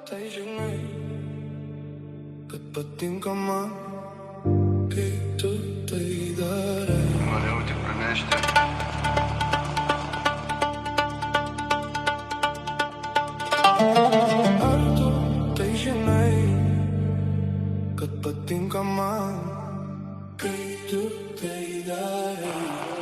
tai žinai, kad patinka man, kai tu tai darai. Norėjau tik pranešti. Ar tu tai žinai, kad patinka man, kai tu tai darai.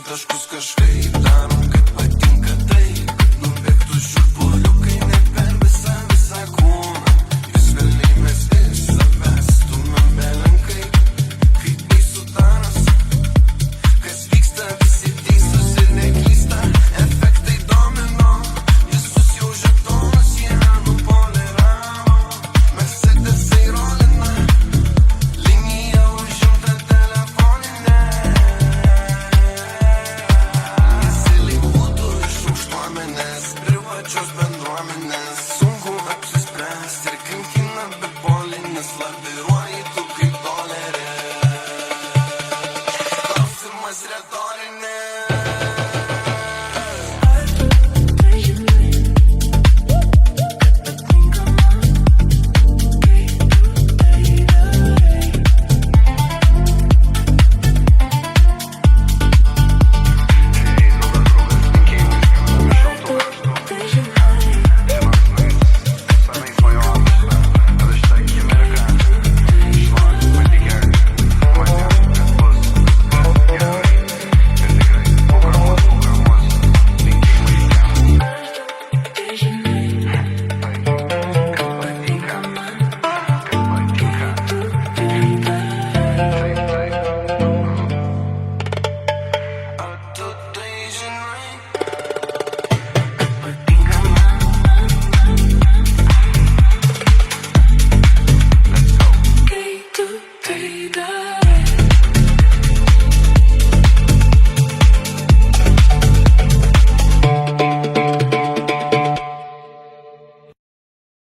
Taškus kažkaip darom, kad patinka tai, kad nubėgtų šiurpuliukai ne per visą kūną. Vis velniai mes iš savęs stumėm belenkai, kaip baisu daras, kas vyksta, visi teisūs ir neklysta. Efektai domino, visus jau žetonus jie nupoliravo. Mercedesai rolina, linija užimta telefoninė. Privačios bendruomenės sunku apsispręsti ir kankina bipolinis laviruoji tu kaip dolerė. Klausimas retorinė.